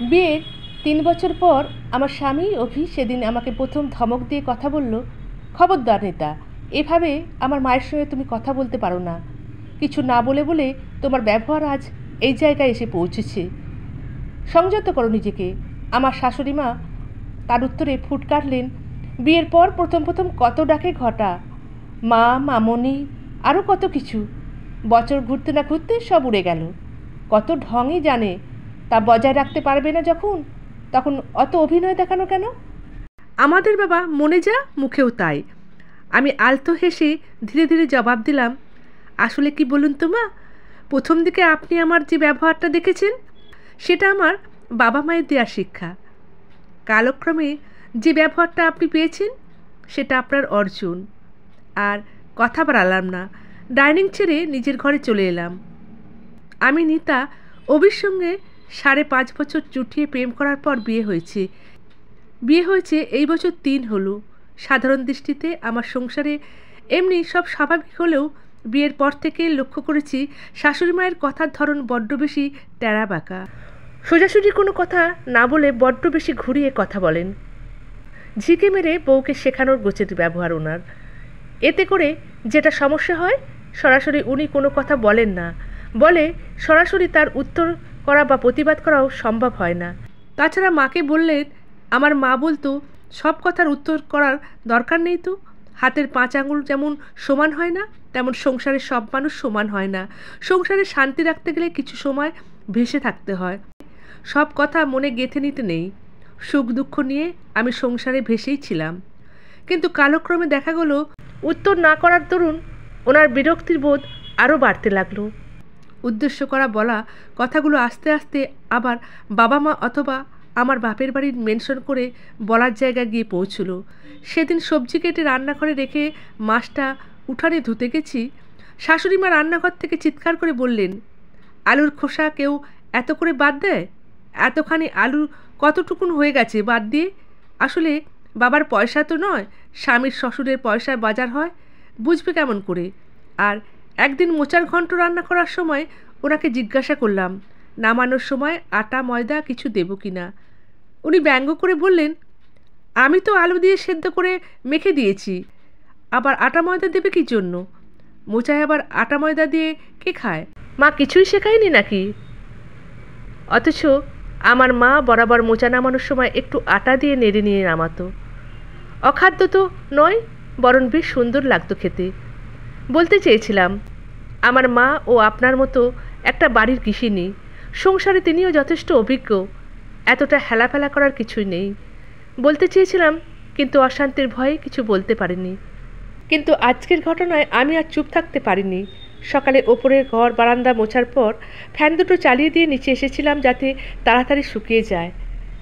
বিয়ের ৩ বছর পর আমার স্বামী অভি সেদিন আমাকে প্রথম ধমক দিয়ে কথা বলল, খবরদার নেতা, এভাবে আমার মায়ের সঙ্গে তুমি কথা বলতে পারো না। কিছু না বলে বলে তোমার ব্যবহার আজ এই জায়গায় এসে পৌঁছেছে। সংযত করো নিজেকে। আমার শাশুড়ি মা তার উত্তরে ফুট কাটলেন, বিয়ের পর প্রথম প্রথম কত ডাকে ঘটা, মা, মামনি, আরও কত কিছু। বছর ঘুরতে না ঘুরতে সব উড়ে গেল। কত ঢংই জানে, তা বজায় রাখতে পারবে না যখন, তখন অত অভিনয় দেখানো কেন? আমাদের বাবা মনে যা মুখেও তাই। আমি আলতো হেসে ধীরে ধীরে জবাব দিলাম, আসলে কি বলুন তো মা, প্রথম দিকে আপনি আমার যে ব্যবহারটা দেখেছেন সেটা আমার বাবা মায়ের দেওয়া শিক্ষা। কালক্রমে যে ব্যবহারটা আপনি পেয়েছেন সেটা আপনার অর্জন। আর কথা বাড়ালাম না, ডাইনিং ছেড়ে নিজের ঘরে চলে এলাম। আমি নিতা অভির সঙ্গে 5.5 বছর চুটিয়ে প্রেম করার পর বিয়ে হয়েছে এই বছর 3 হলো। সাধারণ দৃষ্টিতে আমার সংসারে এমনি সব স্বাভাবিক হলেও বিয়ের পর থেকে লক্ষ্য করেছি শাশুড়ি মায়ের কথার ধরন বড্ড বেশি টেরা বাঁকা। সোজাসুজি কোনো কথা না বলে বড্ড বেশি ঘুরিয়ে কথা বলেন। ঝিকে মেরে বউকে শেখানোর গোছের ব্যবহার ওনার। এতে করে যেটা সমস্যা হয়, সরাসরি উনি কোনো কথা বলেন না, বলে সরাসরি তার উত্তর করা বা প্রতিবাদ করাও সম্ভব হয় না। তাছাড়া মাকে বললেন, আমার মা বলতো, সব কথার উত্তর করার দরকার নেই তো। হাতের 5 আঙুল যেমন সমান হয় না, তেমন সংসারের সব মানুষ সমান হয় না। সংসারে শান্তি রাখতে গেলে কিছু সময় ভেসে থাকতে হয়, সব কথা মনে গেঁথে নিতে নেই। সুখ দুঃখ নিয়ে আমি সংসারে ভেসেই ছিলাম, কিন্তু কালক্রমে দেখা গেল উত্তর না করার দরুন ওনার বিরক্তির বোধ আরও বাড়তে লাগলো। উদ্দেশ্য করা বলা কথাগুলো আস্তে আস্তে আবার বাবা মা অথবা আমার বাপের বাড়ির মেনশন করে বলার জায়গায় গিয়ে পৌঁছলো। সেদিন সবজি কেটে রান্নাঘরে রেখে মাছটা উঠানে ধুতে গেছি, শাশুড়ি মা রান্নাঘর থেকে চিৎকার করে বললেন, আলুর খোসা কেউ এত করে বাদ দেয়? এতখানি আলু কতটুকুন হয়ে গেছে বাদ দিয়ে? আসলে বাবার পয়সা তো নয়, স্বামীর শ্বশুরের পয়সায় বাজার হয়, বুঝবে কেমন করে? আর একদিন মোচার ঘন্ট রান্না করার সময় ওনাকে জিজ্ঞাসা করলাম, নামানোর সময় আটা ময়দা কিছু দেবো কি না। উনি ব্যঙ্গ করে বললেন, আমি তো আলু দিয়ে সেদ্ধ করে মেখে দিয়েছি, আবার আটা ময়দা দেবে কি জন্য? মোচায় আবার আটা ময়দা দিয়ে কে খায়? মা কিছুই শেখায়নি নাকি? অথচ আমার মা বরাবর মোচা নামানোর সময় একটু আটা দিয়ে নেড়ে নিয়ে নামাতো। অখাদ্য তো নয়, বরং বেশ সুন্দর লাগতো খেতে। বলতে চেয়েছিলাম, আমার মা ও আপনার মতো একটা বাড়ির গৃহিণী, সংসারে তিনিও যথেষ্ট অভিজ্ঞ, এতটা হেলাফেলা করার কিছুই নেই। বলতে চেয়েছিলাম, কিন্তু অশান্তির ভয়ে কিছু বলতে পারিনি। কিন্তু আজকের ঘটনায় আমি আর চুপ থাকতে পারিনি। সকালে ওপরের ঘর বারান্দা মোছার পর ফ্যান দুটো চালিয়ে দিয়ে নিচে এসেছিলাম যাতে তাড়াতাড়ি শুকিয়ে যায়।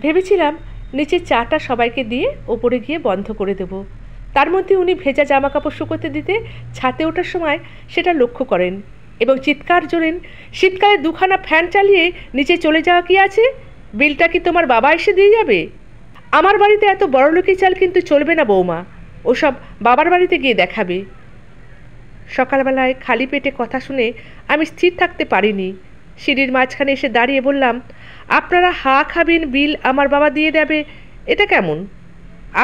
ভেবেছিলাম নিচে চাটা সবাইকে দিয়ে ওপরে গিয়ে বন্ধ করে দেব। তার মধ্যে উনি ভেজা জামা কাপড় শুকোতে দিতে ছাদে ওঠার সময় সেটা লক্ষ্য করেন এবং চিৎকার জোরেন, শীতকালে 2খানা ফ্যান চালিয়ে নিচে চলে যাওয়া কি আছে? বিলটা কি তোমার বাবা এসে দিয়ে যাবে? আমার বাড়িতে এত বড়লোকি চাল কিন্তু চলবে না বৌমা, ওসব বাবার বাড়িতে গিয়ে দেখাবে। সকালবেলায় খালি পেটে কথা শুনে আমি স্থির থাকতে পারিনি। সিঁড়ির মাঝখানে এসে দাঁড়িয়ে বললাম, আপনারা খাবেন, বিল আমার বাবা দিয়ে দেবে, এটা কেমন?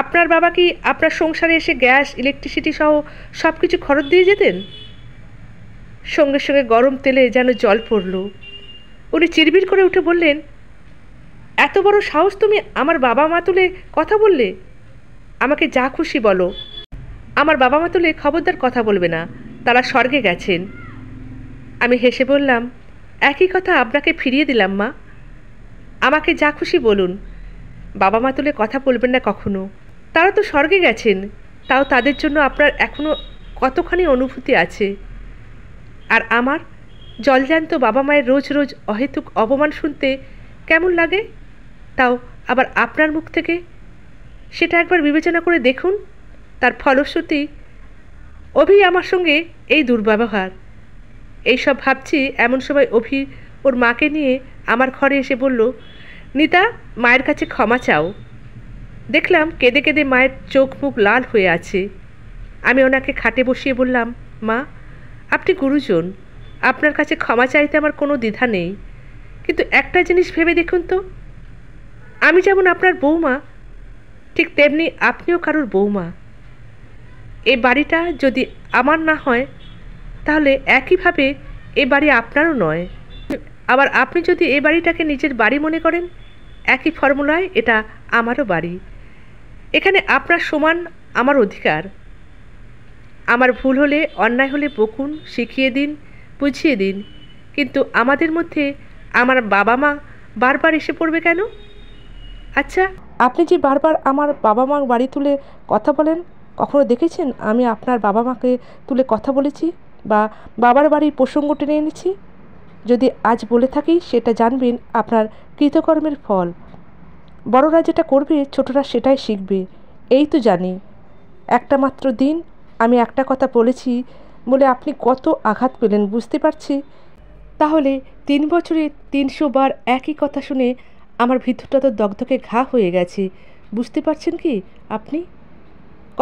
আপনার বাবা কি আপনার সংসারে এসে গ্যাস ইলেকট্রিসিটি সহ সব কিছু খরচ দিয়ে যেতেন? সঙ্গে সঙ্গে গরম তেলে যেন জল পড়ল। উনি চিরবির করে উঠে বললেন, এত বড় সাহস তুমি আমার বাবা মা তুলে কথা বললে? আমাকে যা খুশি বলো, আমার বাবা মা তুলে খবরদার কথা বলবে না, তারা স্বর্গে গেছেন। আমি হেসে বললাম, একই কথা আপনাকে ফিরিয়ে দিলাম মা, আমাকে যা খুশি বলুন, বাবা মা তুলে কথা বলবেন না কখনো। তারা তো স্বর্গে গেছেন, তাও তাদের জন্য আপনার এখনও কতখানি অনুভূতি আছে। আর আমার জলজ্যান্ত বাবা মায়ের রোজ রোজ অহেতুক অপমান শুনতে কেমন লাগে, তাও আবার আপনার মুখ থেকে। সেটা একবার বিবেচনা করে দেখুন। তার ফলশ্রুতি অভি আমার সঙ্গে এই দুর্ব্যবহার। এইসব ভাবছি এমন সময় অভি ওর মাকে নিয়ে আমার ঘরে এসে বলল, নিতা, মায়ের কাছে ক্ষমা চাও। দেখলাম কেঁদে কেঁদে মায়ের চোখ মুখ লাল হয়ে আছে। আমি ওনাকে খাটে বসিয়ে বললাম, মা, আপনি গুরুজন, আপনার কাছে ক্ষমা চাইতে আমার কোনো দ্বিধা নেই, কিন্তু একটা জিনিস ভেবে দেখুন তো, আমি যেমন আপনার বৌমা, ঠিক তেমনি আপনিও কারোর বৌমা। এই বাড়িটা যদি আমার না হয়, তাহলে একইভাবে এ বাড়ি আপনারও নয়। আবার আপনি যদি এই বাড়িটাকে নিজের বাড়ি মনে করেন, একই ফর্মুলায় এটা আমারও বাড়ি। এখানে আপনার সমান আমার অধিকার। আমার ভুল হলে, অন্যায় হলে বকুন, শিখিয়ে দিন, বুঝিয়ে দিন, কিন্তু আমাদের মধ্যে আমার বাবা মা বারবার এসে পড়বে কেন? আচ্ছা, আপনি যে বারবার আমার বাবা মা বাড়ি তুলে কথা বলেন, কখনো দেখেছেন আমি আপনার বাবা মাকে তুলে কথা বলেছি বা বাবার বাড়ির প্রসঙ্গ টেনে এনেছি? যদি আজ বলে থাকি, সেটা জানবেন আপনার কৃতকর্মের ফল। বড়রা যেটা করবে, ছোটরা সেটাই শিখবে, এই তো জানি। একটা মাত্র দিন আমি একটা কথা বলেছি বলে আপনি কত আঘাত পেলেন বুঝতে পারছি। তাহলে 3 বছরে 300 বার একই কথা শুনে আমার ভিতরটা তো দগদগে ঘা হয়ে গেছে। বুঝতে পারছেন কি আপনি?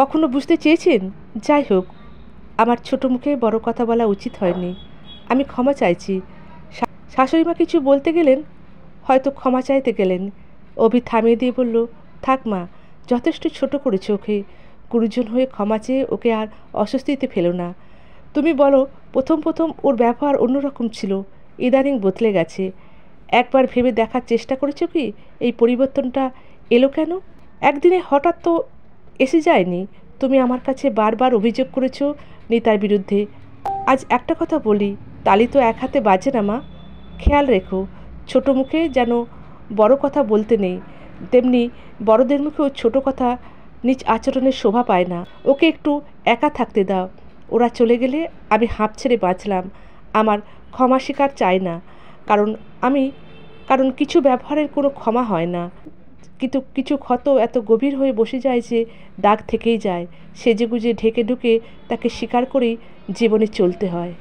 কখনো বুঝতে চেয়েছেন? যাই হোক, আমার ছোট মুখে বড় কথা বলা উচিত হয়নি। আমি ক্ষমা চাইছি। শাশুড়িমা কিছু বলতে গেলেন, হয়তো ক্ষমা চাইতে গেলেন। অভি থামিয়ে দিয়ে বলল, থাক মা, যথেষ্ট ছোট করেছো ওকে। গুরুজন হয়ে ক্ষমা চেয়ে ওকে আর অস্বস্তিতে ফেলো না। তুমি বলো, প্রথম প্রথম ওর ব্যবহার অন্যরকম ছিল, ইদানিং বদলে গেছে। একবার ভেবে দেখার চেষ্টা করেছো কি এই পরিবর্তনটা এলো কেন? একদিনে হঠাৎ তো এসে যায়নি। তুমি আমার কাছে বারবার অভিযোগ করেছো নিতার বিরুদ্ধে। আজ একটা কথা বলি, তালি তো এক হাতে বাজে না মা। খেয়াল রেখো, ছোট মুখে যেন বড় কথা বলতে নেই, তেমনি বড়দের মুখেও ছোট কথা নিজ আচরণের শোভা পায় না। ওকে একটু একা থাকতে দাও। ওরা চলে গেলে আমি হাঁপ ছেড়ে বাঁচলাম। আমার ক্ষমা স্বীকার চাই না, কারণ কারণ কিছু ব্যবহারের কোনো ক্ষমা হয় না, কিন্তু কিছু ক্ষত এত গভীর হয়ে বসে যায় যে দাগ থেকেই যায়। সেজেগুজে ঢেকে ঢুকে তাকে স্বীকার করেই জীবনে চলতে হয়।